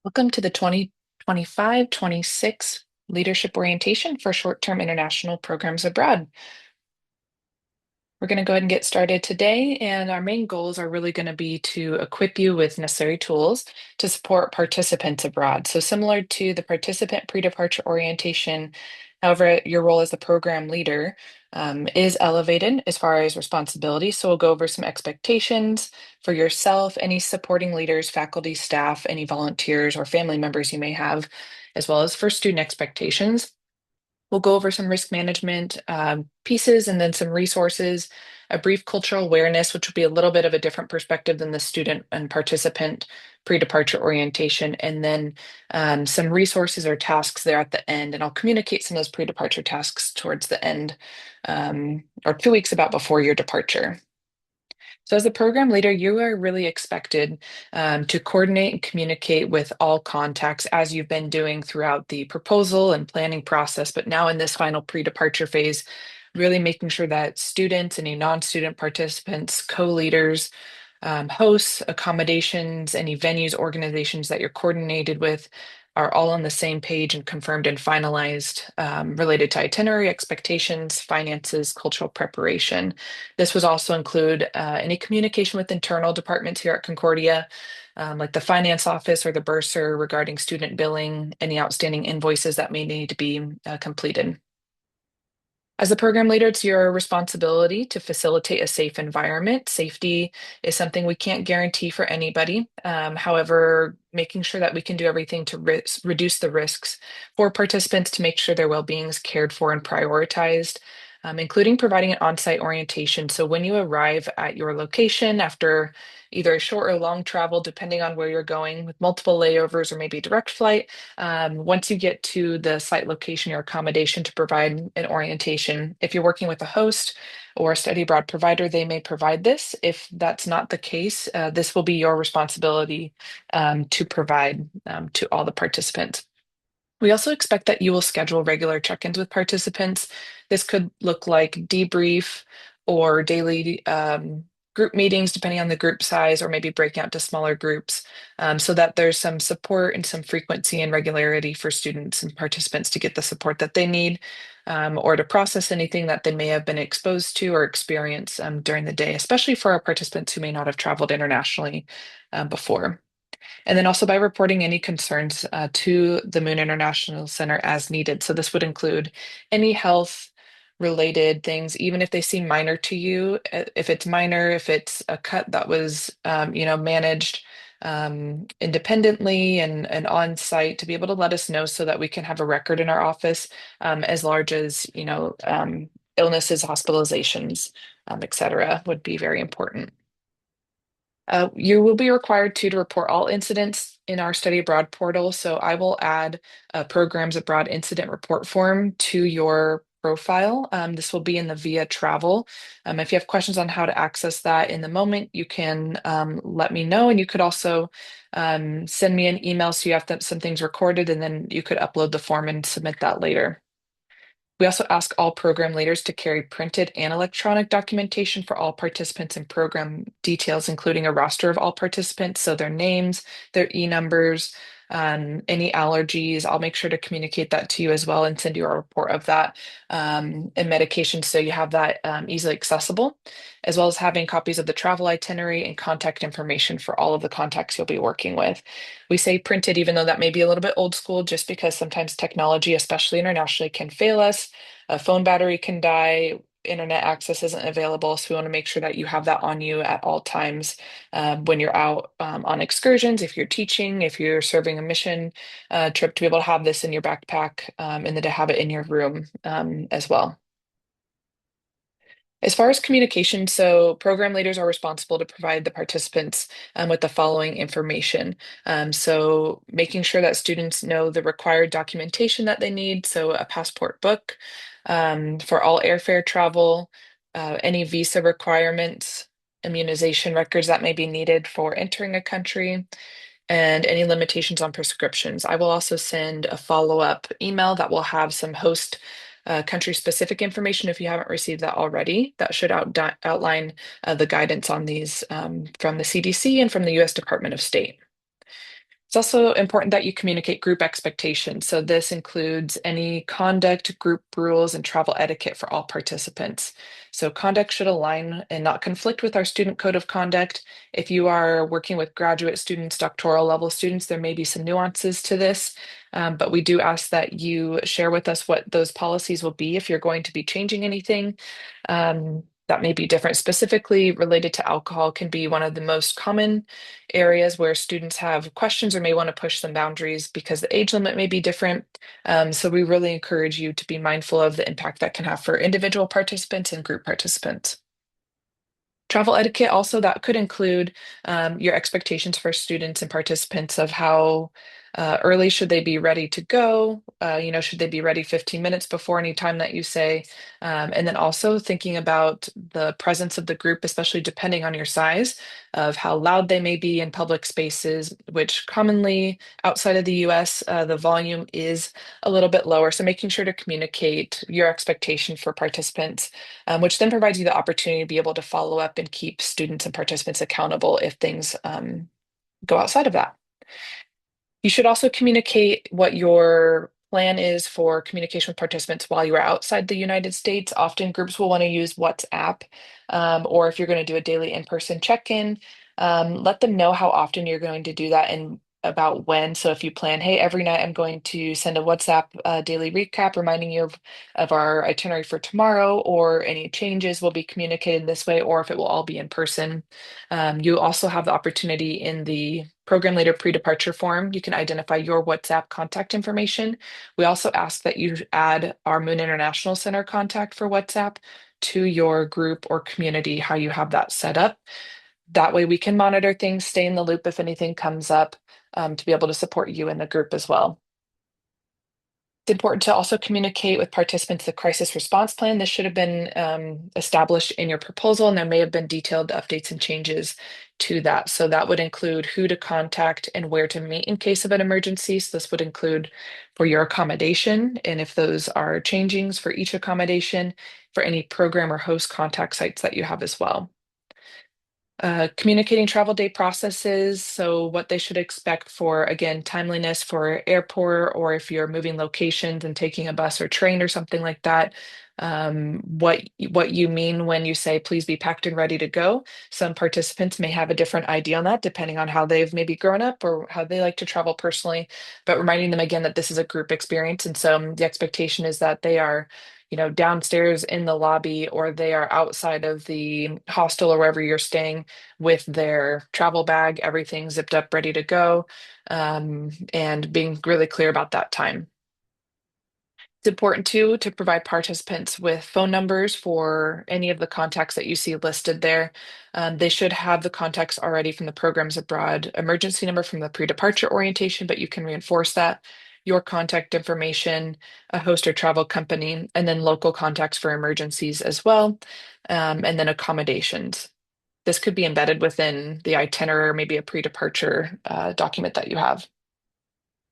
Welcome to the 2025-26 Leadership Orientation for Short-Term International Programs Abroad. We're going to go ahead and get started today, and our main goals are really going to be to equip you with necessary tools to support participants abroad. So similar to the participant pre-departure orientation, however, your role as the program leader is elevated as far as responsibility. So we'll go over some expectations for yourself, any supporting leaders, faculty, staff, any volunteers or family members you may have, as well as for student expectations. We'll go over some risk management pieces and then some resources, a brief cultural awareness, which will be a little bit of a different perspective than the student and participant pre-departure orientation, and then some resources or tasks there at the end. And I'll communicate some of those pre-departure tasks towards the end or 2 weeks about before your departure. So, as a program leader, you are really expected to coordinate and communicate with all contacts as you've been doing throughout the proposal and planning process. But now, in this final pre departure phase, really making sure that students, any non student participants, co leaders, hosts, accommodations, any venues, organizations that you're coordinated with are all on the same page and confirmed and finalized related to itinerary, expectations, finances, cultural preparation. This was also include any communication with internal departments here at Concordia, like the finance office or the bursar regarding student billing, any outstanding invoices that may need to be completed. As a program leader, it's your responsibility to facilitate a safe environment. Safety is something we can't guarantee for anybody. However, making sure that we can do everything to reduce the risks for participants to make sure their well-being is cared for and prioritized, including providing an on-site orientation. So when you arrive at your location after either a short or long travel, depending on where you're going, with multiple layovers or maybe direct flight, once you get to the site location or accommodation to provide an orientation. If you're working with a host or a study abroad provider, they may provide this. If that's not the case, this will be your responsibility to provide to all the participants. We also expect that you will schedule regular check-ins with participants. This could look like debrief or daily group meetings, depending on the group size, or maybe breaking out to smaller groups, so that there's some support and some frequency and regularity for students and participants to get the support that they need, or to process anything that they may have been exposed to or experience during the day, especially for our participants who may not have traveled internationally before. And then also by reporting any concerns to the Moon International Center as needed. So this would include any health related things, even if they seem minor to you. If it's minor, if it's a cut that was, managed independently and on site, to be able to let us know so that we can have a record in our office, as large as, illnesses, hospitalizations, et cetera, would be very important. You will be required to report all incidents in our study abroad portal. So I will add a programs abroad incident report form to your profile. This will be in the via travel. If you have questions on how to access that in the moment, you can let me know. And you could also send me an email so you have some things recorded, and then you could upload the form and submit that later. We also ask all program leaders to carry printed and electronic documentation for all participants and program details, including a roster of all participants, so their names, their e-numbers, any allergies. I'll make sure to communicate that to you as well and send you a report of that, and medication so you have that easily accessible, as well as having copies of the travel itinerary and contact information for all of the contacts you'll be working with. We say printed, even though that may be a little bit old school, just because sometimes technology, especially internationally, can fail us. A phone battery can die, internet access isn't available. So we want to make sure that you have that on you at all times when you're out on excursions, if you're teaching, if you're serving a mission trip, to be able to have this in your backpack, and then to have it in your room as well. As far as communication, so program leaders are responsible to provide the participants with the following information. So making sure that students know the required documentation that they need, so a passport book for all airfare travel, any visa requirements, immunization records that may be needed for entering a country, and any limitations on prescriptions. I will also send a follow-up email that will have some host country-specific information if you haven't received that already. That should outline the guidance on these from the CDC and from the U.S. Department of State. It's also important that you communicate group expectations. So this includes any conduct, group rules, and travel etiquette for all participants. So conduct should align and not conflict with our student code of conduct. If you are working with graduate students, doctoral level students, there may be some nuances to this, but we do ask that you share with us what those policies will be if you're going to be changing anything. That may be different. Specifically related to alcohol can be one of the most common areas where students have questions or may want to push some boundaries because the age limit may be different. So we really encourage you to be mindful of the impact that can have for individual participants and group participants. Travel etiquette also that could include your expectations for students and participants of how early should they be ready to go? Should they be ready 15 minutes before any time that you say? And then also thinking about the presence of the group, especially depending on your size, of how loud they may be in public spaces, which commonly outside of the US, the volume is a little bit lower. So making sure to communicate your expectation for participants, which then provides you the opportunity to be able to follow up and keep students and participants accountable if things go outside of that. You should also communicate what your plan is for communication with participants while you are outside the United States. Often groups will want to use WhatsApp, or if you're going to do a daily in-person check-in, let them know how often you're going to do that and about when. So if you plan, hey, every night I'm going to send a WhatsApp daily recap reminding you of our itinerary for tomorrow, or any changes will be communicated this way, or if it will all be in person. You also have the opportunity in the program leader pre-departure form. You can identify your WhatsApp contact information. We also ask that you add our Moon International Center contact for WhatsApp to your group or community, how you have that set up. That way we can monitor things, stay in the loop if anything comes up, to be able to support you in the group as well. It's important to also communicate with participants the crisis response plan. This should have been established in your proposal, and there may have been detailed updates and changes to that. So that would include who to contact and where to meet in case of an emergency. So this would include for your accommodation, and if those are changings for each accommodation, for any program or host contact sites that you have as well. Communicating travel day processes, so what they should expect for, again, timeliness for airport, or if you're moving locations and taking a bus or train or something like that. What you mean when you say please be packed and ready to go. Some participants may have a different idea on that depending on how they've maybe grown up or how they like to travel personally, but reminding them again that this is a group experience, and so the expectation is that they are downstairs in the lobby, or they are outside of the hostel or wherever you're staying with their travel bag, everything zipped up, ready to go, and being really clear about that time. It's important too to provide participants with phone numbers for any of the contacts that you see listed there. They should have the contacts already from the Programs Abroad emergency number from the pre-departure orientation, but you can reinforce that. Your contact information, a host or travel company, and then local contacts for emergencies as well, and then accommodations. This could be embedded within the itinerary or maybe a pre-departure document that you have.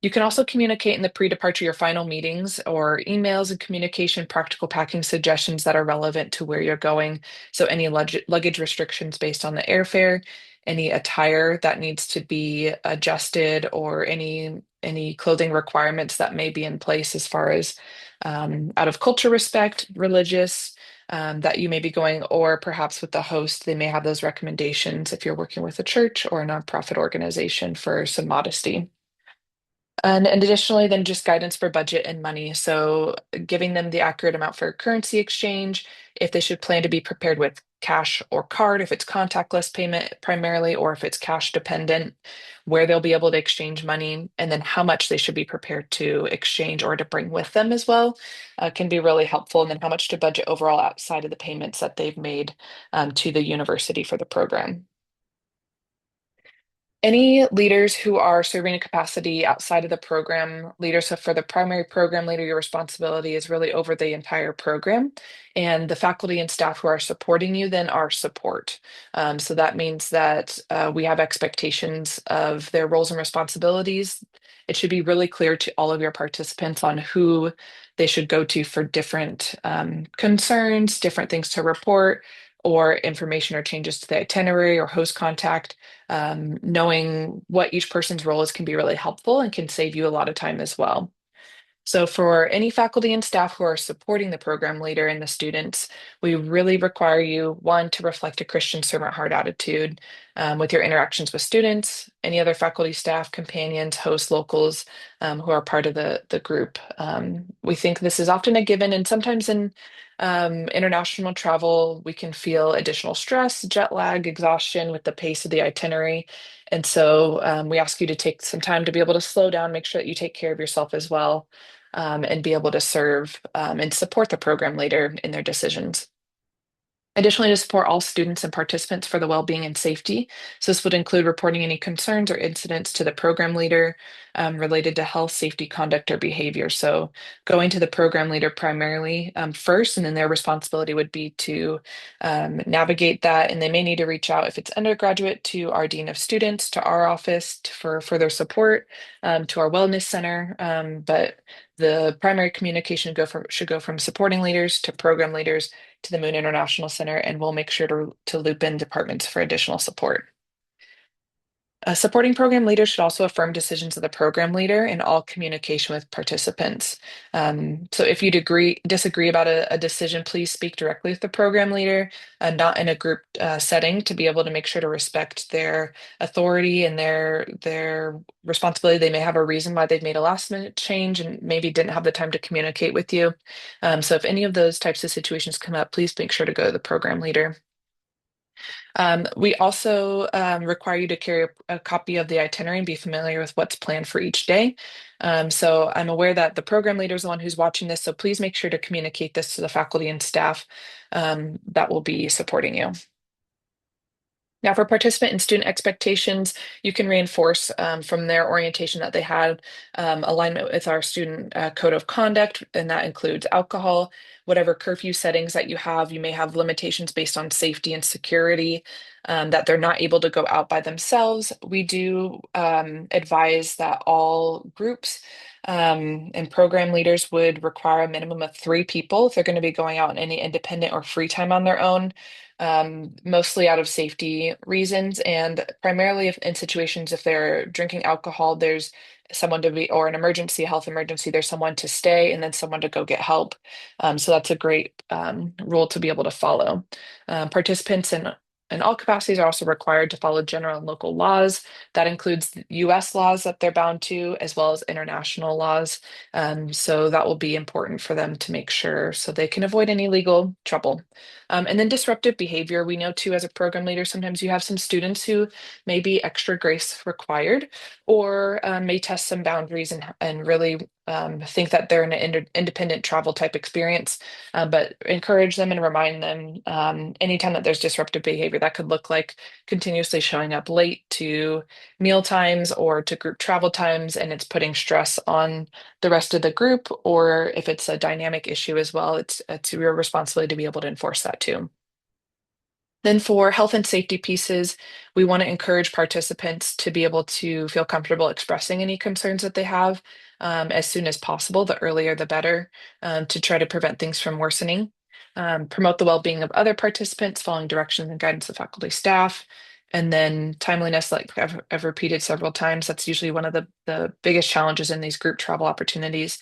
You can also communicate in the pre-departure your final meetings or emails and communication practical packing suggestions that are relevant to where you're going. So any luggage restrictions based on the airfare, any attire that needs to be adjusted, or any clothing requirements that may be in place as far as out of culture respect, religious, that you may be going, or perhaps with the host, they may have those recommendations if you're working with a church or a nonprofit organization for some modesty. And additionally, then just guidance for budget and money. So giving them the accurate amount for currency exchange, if they should plan to be prepared with cash or card, if it's contactless payment primarily, or if it's cash dependent, where they'll be able to exchange money, and then how much they should be prepared to exchange or to bring with them as well, can be really helpful. And then how much to budget overall outside of the payments that they've made to the university for the program. Any leaders who are serving a capacity outside of the program leader, so for the primary program leader, your responsibility is really over the entire program. And the faculty and staff who are supporting you then are support. So that means that we have expectations of their roles and responsibilities. It should be really clear to all of your participants on who they should go to for different concerns, different things to report, or information or changes to the itinerary or host contact. Knowing what each person's role is can be really helpful and can save you a lot of time as well. So for any faculty and staff who are supporting the program leader and the students, we really require you, one, to reflect a Christian servant heart attitude with your interactions with students, any other faculty, staff, companions, hosts, locals who are part of the group. We think this is often a given, and sometimes in international travel, we can feel additional stress, jet lag, exhaustion with the pace of the itinerary. And so we ask you to take some time to be able to slow down, make sure that you take care of yourself as well, and be able to serve and support the program leader in their decisions. Additionally, to support all students and participants for the well-being and safety. So this would include reporting any concerns or incidents to the program leader related to health, safety, conduct, or behavior. So going to the program leader primarily first, and then their responsibility would be to navigate that. And they may need to reach out if it's undergraduate to our dean of students, to our office for further support, to our wellness center. But the primary communication should go from supporting leaders to program leaders to the Moon International Center, and we'll make sure to loop in departments for additional support. Supporting program leaders should also affirm decisions of the program leader in all communication with participants. So if you disagree about a decision, please speak directly with the program leader, not in a group setting, to be able to make sure to respect their authority and their responsibility. They may have a reason why they've made a last minute change and maybe didn't have the time to communicate with you. So if any of those types of situations come up, please make sure to go to the program leader. We also require you to carry a copy of the itinerary and be familiar with what's planned for each day. So I'm aware that the program leader is the one who's watching this, so please make sure to communicate this to the faculty and staff that will be supporting you. Now, for participant and student expectations, you can reinforce from their orientation that they had alignment with our student code of conduct, and that includes alcohol, whatever curfew settings that you have. You may have limitations based on safety and security, that they're not able to go out by themselves. We do advise that all groups and program leaders would require a minimum of 3 people if they're going to be going out in any independent or free time on their own, mostly out of safety reasons, and primarily if in situations if they're drinking alcohol, there's someone to be, or an emergency, health emergency, there's someone to stay and then someone to go get help. So that's a great rule to be able to follow. Participants in all capacities are also required to follow general and local laws. That includes US laws that they're bound to, as well as international laws. So that will be important for them to make sure so they can avoid any legal trouble. And then disruptive behavior. We know too, as a program leader, sometimes you have some students who may be extra grace required, or may test some boundaries and really think that they're in an independent travel type experience. But encourage them and remind them anytime that there's disruptive behavior, that could look like continuously showing up late to meal times or to group travel times, and it's putting stress on the rest of the group, or if it's a dynamic issue as well, it's your responsibility to be able to enforce that too. Then for health and safety pieces, we want to encourage participants to be able to feel comfortable expressing any concerns that they have as soon as possible. The earlier, the better, to try to prevent things from worsening. Promote the well-being of other participants, following directions and guidance of faculty staff. And then timeliness, like I've repeated several times, that's usually one of the biggest challenges in these group travel opportunities.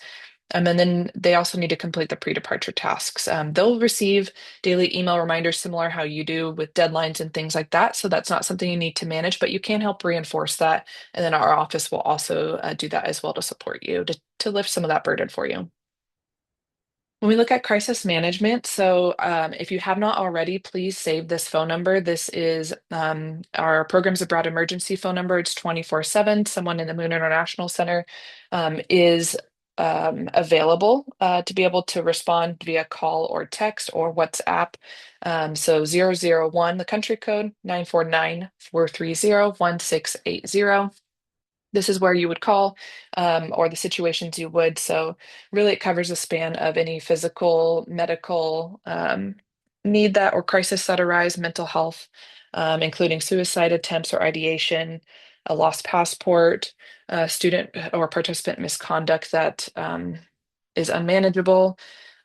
And then they also need to complete the pre-departure tasks. They'll receive daily email reminders similar how you do with deadlines and things like that. So that's not something you need to manage, but you can help reinforce that. And then our office will also do that as well to support you to lift some of that burden for you. When we look at crisis management, so if you have not already, please save this phone number. This is our Programs Abroad emergency phone number. It's 24/7. Someone in the Moon International Center is available to be able to respond via call or text or WhatsApp. So 001, the country code, 949-430-1680. This is where you would call, or the situations you would. So really it covers the span of any physical, medical need that or crisis that arise, mental health, including suicide attempts or ideation, a lost passport, student or participant misconduct that is unmanageable,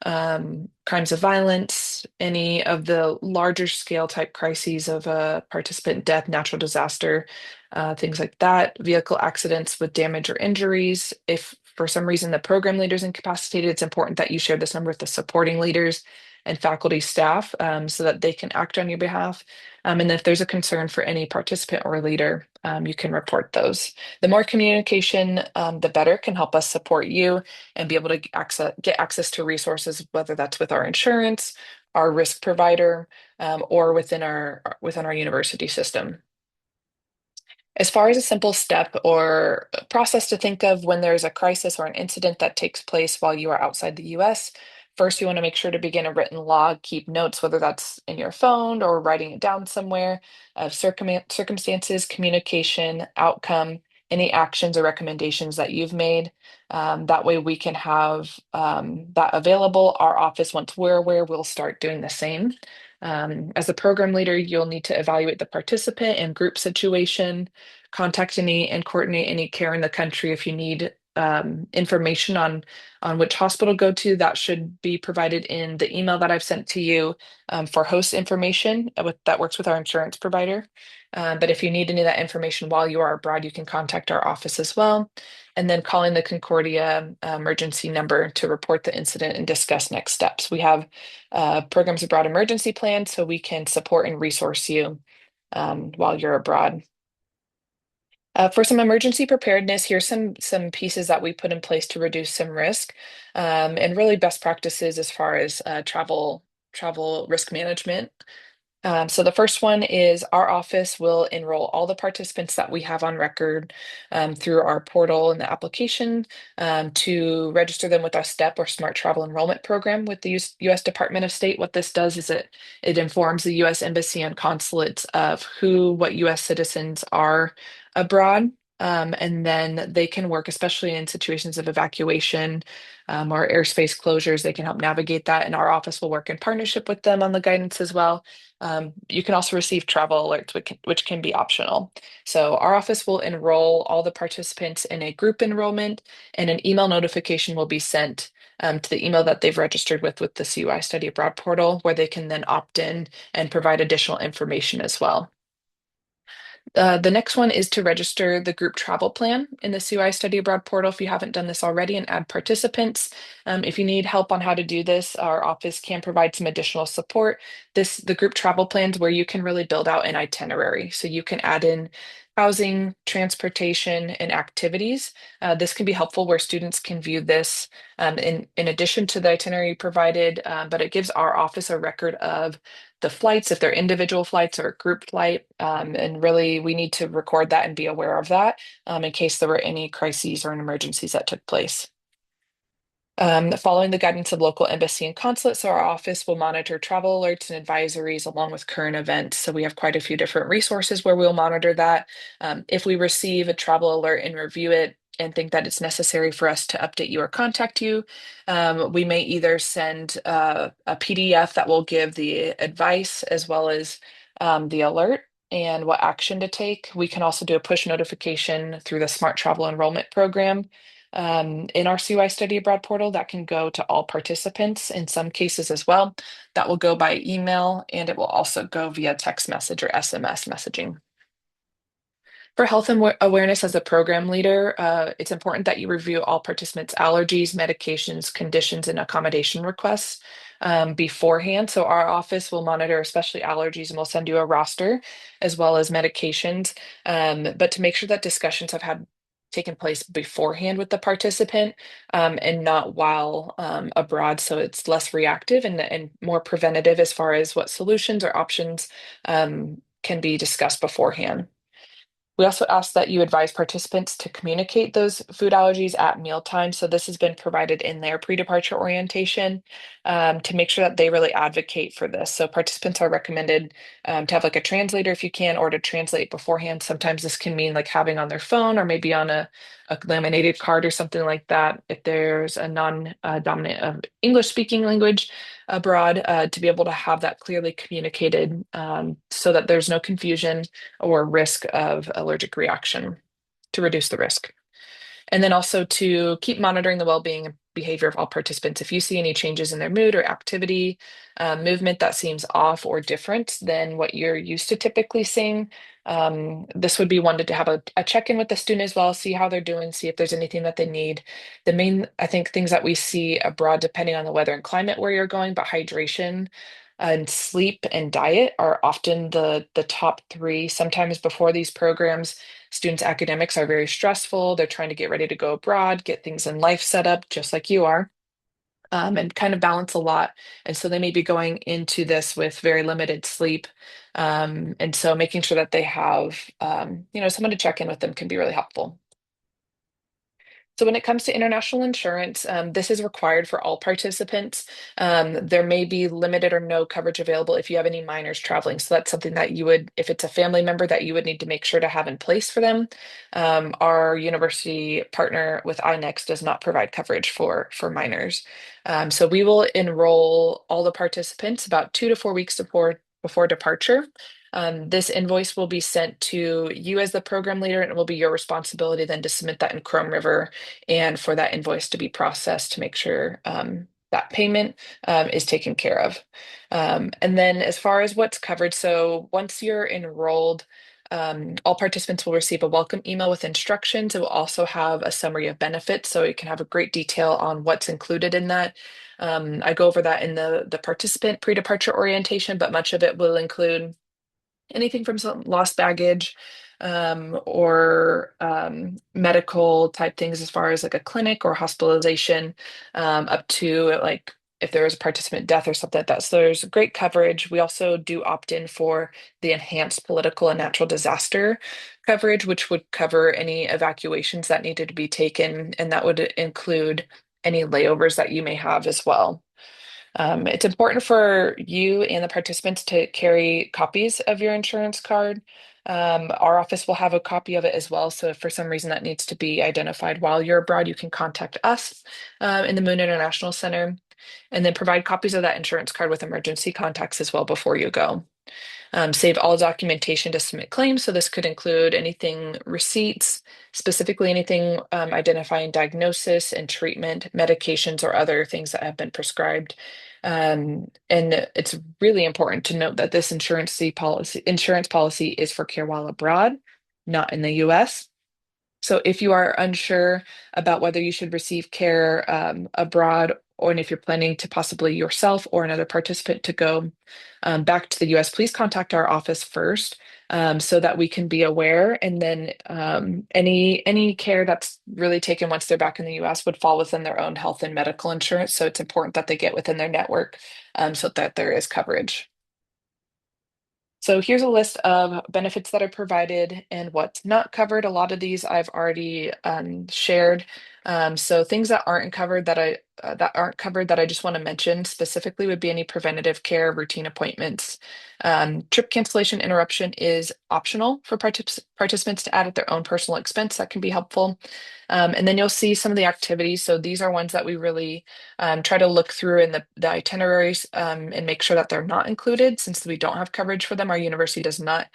crimes of violence, any of the larger scale type crises of participant death, natural disaster, things like that, vehicle accidents with damage or injuries. If for some reason the program leader is incapacitated, it's important that you share this number with the supporting leaders and faculty staff so that they can act on your behalf. And if there's a concern for any participant or leader, you can report those. The more communication, the better can help us support you and be able to get access to resources, whether that's with our insurance, our risk provider, or within our university system. As far as a simple step or process to think of when there's a crisis or an incident that takes place while you are outside the US, first you want to make sure to begin a written log, keep notes, whether that's in your phone or writing it down somewhere, of circumstances, communication, outcome, any actions or recommendations that you've made. That way we can have that available. Our office, once we're aware, will start doing the same. As a program leader, you'll need to evaluate the participant and group situation, contact any and coordinate any care in the country if you need information on which hospital to go to. That should be provided in the email that I've sent to you for host information that works with our insurance provider. But if you need any of that information while you are abroad, you can contact our office as well. And then calling the Concordia emergency number to report the incident and discuss next steps. We have programs abroad emergency plan so we can support and resource you while you're abroad. For some emergency preparedness, here's some pieces that we put in place to reduce some risk, and really best practices as far as travel risk management. So the first one is our office will enroll all the participants that we have on record through our portal and the application to register them with our STEP or Smart Travel Enrollment Program with the U.S. Department of State. What this does is it informs the U.S. Embassy and consulates of what U.S. citizens are abroad. And then they can work, especially in situations of evacuation or airspace closures, they can help navigate that. And our office will work in partnership with them on the guidance as well. You can also receive travel alerts, which can be optional. So our office will enroll all the participants in a group enrollment, and an email notification will be sent to the email that they've registered with the CUI Study Abroad portal, where they can then opt in and provide additional information as well. The next one is to register the group travel plan in the CUI Study Abroad portal if you haven't done this already, and add participants. If you need help on how to do this, our office can provide some additional support. The group travel plans where you can really build out an itinerary. So you can add in housing, transportation, and activities. This can be helpful where students can view this in addition to the itinerary provided, but it gives our office a record of the flights, if they're individual flights or a group flight. And really, we need to record that and be aware of that in case there were any crises or emergencies that took place. Following the guidance of local embassy and consulate, so our office will monitor travel alerts and advisories along with current events. So we have quite a few different resources where we'll monitor that. If we receive a travel alert and review it and think that it's necessary for us to update you or contact you, we may either send a PDF that will give the advice as well as the alert and what action to take. We can also do a push notification through the Smart Travel Enrollment Program in our CUI Study Abroad portal that can go to all participants in some cases as well. That will go by email, and it will also go via text message or SMS messaging. For health and awareness as a program leader, it's important that you review all participants' allergies, medications, conditions, and accommodation requests beforehand. So our office will monitor especially allergies, and we'll send you a roster as well as medications. But to make sure that discussions have had taken place beforehand with the participant and not while abroad, so it's less reactive and more preventative as far as what solutions or options can be discussed beforehand. We also ask that you advise participants to communicate those food allergies at mealtime. So this has been provided in their pre-departure orientation to make sure that they really advocate for this. So participants are recommended to have like a translator if you can, or to translate beforehand. Sometimes this can mean like having on their phone or maybe on a laminated card or something like that. If there's a non-dominant English speaking language abroad, to be able to have that clearly communicated so that there's no confusion or risk of allergic reaction to reduce the risk. And then also to keep monitoring the well-being and behavior of all participants. If you see any changes in their mood or activity, movement that seems off or different than what you're used to typically seeing, this would be one to have a check-in with the student as well, see how they're doing, see if there's anything that they need. The main, I think, things that we see abroad, depending on the weather and climate where you're going, but hydration and sleep and diet are often the top three. Sometimes before these programs, students' academics are very stressful. They're trying to get ready to go abroad, get things in life set up, just like you are, and kind of balance a lot. And so they may be going into this with very limited sleep. And so making sure that they have, someone to check in with them can be really helpful. So when it comes to international insurance, this is required for all participants. There may be limited or no coverage available if you have any minors traveling. So that's something that you would, if it's a family member, that you would need to make sure to have in place for them. Our university partner with iNext does not provide coverage for minors. So we will enroll all the participants about 2 to 4 weeks before departure. This invoice will be sent to you as the program leader, and it will be your responsibility then to submit that in Chrome River and for that invoice to be processed to make sure that payment is taken care of. And then as far as what's covered, so once you're enrolled, all participants will receive a welcome email with instructions. It will also have a summary of benefits, so you can have a great detail on what's included in that. I go over that in the participant pre-departure orientation, but much of it will include anything from some lost baggage or medical type things as far as like a clinic or hospitalization, up to like if there is a participant death or something like that. So there's great coverage. We also do opt in for the enhanced political and natural disaster coverage, which would cover any evacuations that needed to be taken, and that would include any layovers that you may have as well. It's important for you and the participants to carry copies of your insurance card. Our office will have a copy of it as well. So if for some reason that needs to be identified while you're abroad, you can contact us in the Moon International Center, and then provide copies of that insurance card with emergency contacts as well before you go. Save all documentation to submit claims. So this could include anything receipts, specifically anything identifying diagnosis and treatment, medications, or other things that have been prescribed. And it's really important to note that this insurance policy is for care while abroad, not in the US. So if you are unsure about whether you should receive care abroad, or and if you're planning to possibly yourself or another participant to go back to the US, please contact our office first, so that we can be aware. And then any care that's really taken once they're back in the US would fall within their own health and medical insurance. So it's important that they get within their network, so that there is coverage. So here's a list of benefits that are provided and what's not covered. A lot of these I've already shared. So things that aren't covered that I just want to mention specifically would be any preventative care, routine appointments. Trip cancellation interruption is optional for participants to add at their own personal expense. That can be helpful. And then you'll see some of the activities. So these are ones that we really try to look through in the itineraries, and make sure that they're not included since we don't have coverage for them. Our university does not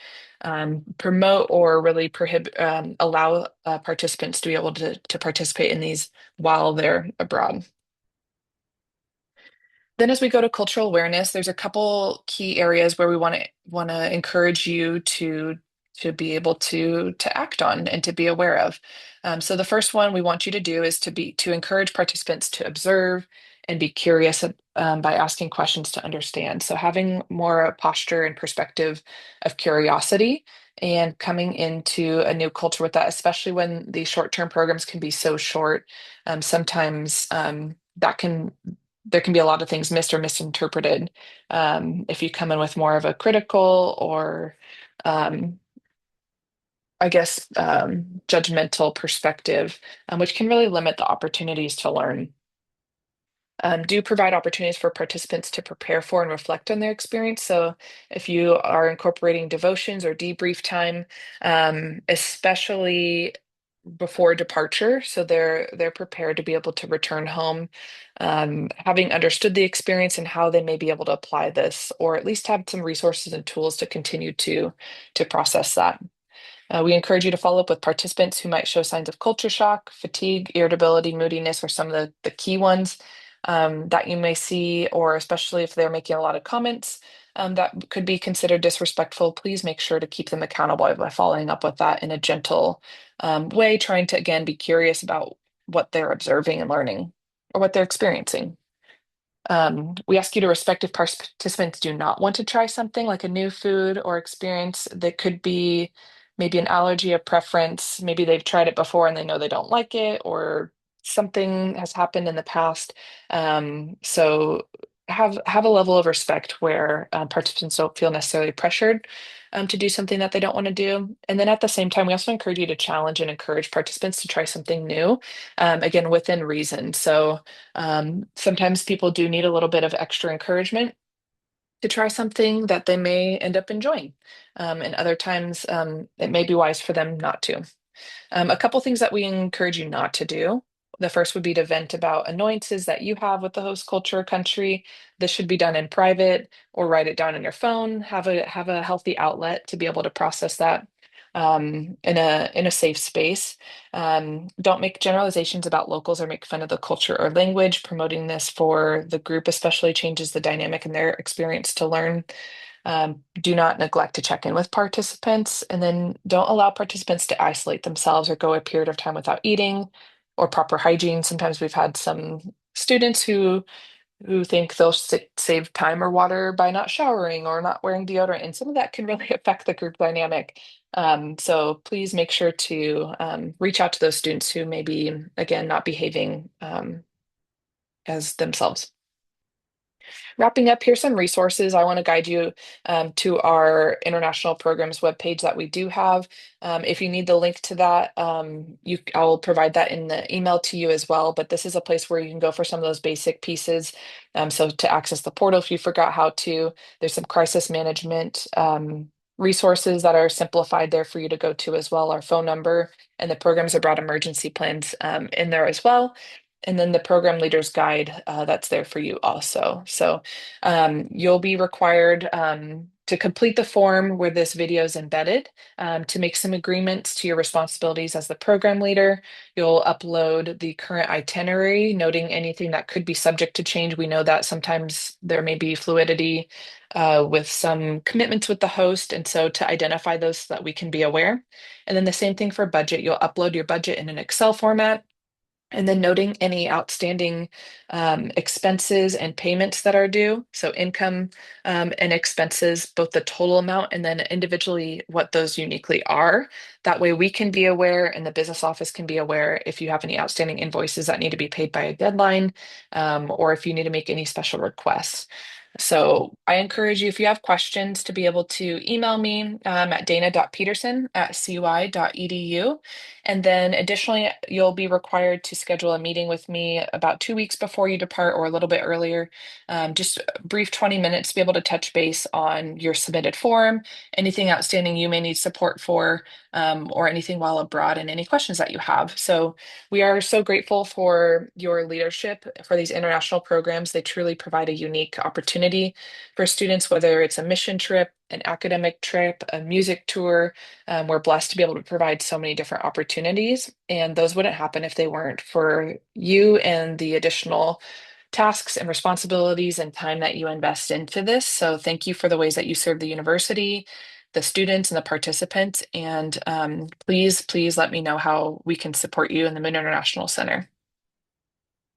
promote or really prohibit allow participants to be able to participate in these while they're abroad. Then as we go to cultural awareness, there's a couple key areas where we want to encourage you to be able to act on and to be aware of. So the first one we want you to do is to encourage participants to observe and be curious, by asking questions to understand. So having more posture and perspective of curiosity and coming into a new culture with that, especially when these short-term programs can be so short. Sometimes that can there can be a lot of things missed or misinterpreted, if you come in with more of a critical or, um, I guess, judgmental perspective, which can really limit the opportunities to learn. Do provide opportunities for participants to prepare for and reflect on their experience. So, if you are incorporating devotions or debrief time, especially before departure, so they're prepared to be able to return home, having understood the experience and how they may be able to apply this, or at least have some resources and tools to continue to process that. We encourage you to follow up with participants who might show signs of culture shock, fatigue, irritability, moodiness, or some of the key ones that you may see, or especially if they're making a lot of comments that could be considered disrespectful. Please make sure to keep them accountable by following up with that in a gentle way, trying to, again, be curious about what they're observing and learning or what they're experiencing. We ask you to respect if participants do not want to try something like a new food or experience that could be maybe an allergy, a preference. Maybe they've tried it before and they know they don't like it, or something has happened in the past. So have a level of respect where participants don't feel necessarily pressured to do something that they don't want to do. And then at the same time, we also encourage you to challenge and encourage participants to try something new, again, within reason. So sometimes people do need a little bit of extra encouragement to try something that they may end up enjoying. And other times, it may be wise for them not to. A couple things that we encourage you not to do. The first would be to vent about annoyances that you have with the host culture or country. This should be done in private or write it down on your phone. Have a healthy outlet to be able to process that in a safe space. Don't make generalizations about locals or make fun of the culture or language. Promoting this for the group especially changes the dynamic in their experience to learn. Do not neglect to check in with participants, and then don't allow participants to isolate themselves or go a period of time without eating or proper hygiene. Sometimes we've had some students who think they'll save time or water by not showering or not wearing deodorant, and some of that can really affect the group dynamic. So please make sure to reach out to those students who may be, again, not behaving as themselves. Wrapping up, here's some resources. I want to guide you to our international programs webpage that we do have. If you need the link to that, I'll provide that in the email to you as well. But this is a place where you can go for some of those basic pieces. So to access the portal, if you forgot how to, there's some crisis management resources that are simplified there for you to go to as well. Our phone number and the programs abroad emergency plans in there as well, and then the program leader's guide that's there for you also. So you'll be required to complete the form where this video is embedded, to make some agreements to your responsibilities as the program leader. You'll upload the current itinerary, noting anything that could be subject to change. We know that sometimes there may be fluidity with some commitments with the host, and so to identify those so that we can be aware. And then the same thing for budget. You'll upload your budget in an Excel format, and then noting any outstanding expenses and payments that are due. So income and expenses, both the total amount and then individually what those uniquely are. That way we can be aware and the business office can be aware if you have any outstanding invoices that need to be paid by a deadline, or if you need to make any special requests. So I encourage you, if you have questions, to be able to email me at dana.peterson@cy.edu. And then additionally, you'll be required to schedule a meeting with me about 2 weeks before you depart or a little bit earlier. Just a brief 20 minutes to be able to touch base on your submitted form, anything outstanding you may need support for, or anything while abroad, and any questions that you have. So we are so grateful for your leadership for these international programs. They truly provide a unique opportunity for students, whether it's a mission trip, an academic trip, a music tour. We're blessed to be able to provide so many different opportunities, and those wouldn't happen if they weren't for you and the additional tasks and responsibilities and time that you invest into this. So thank you for the ways that you serve the university, the students, and the participants. And please let me know how we can support you in the Moon International Center.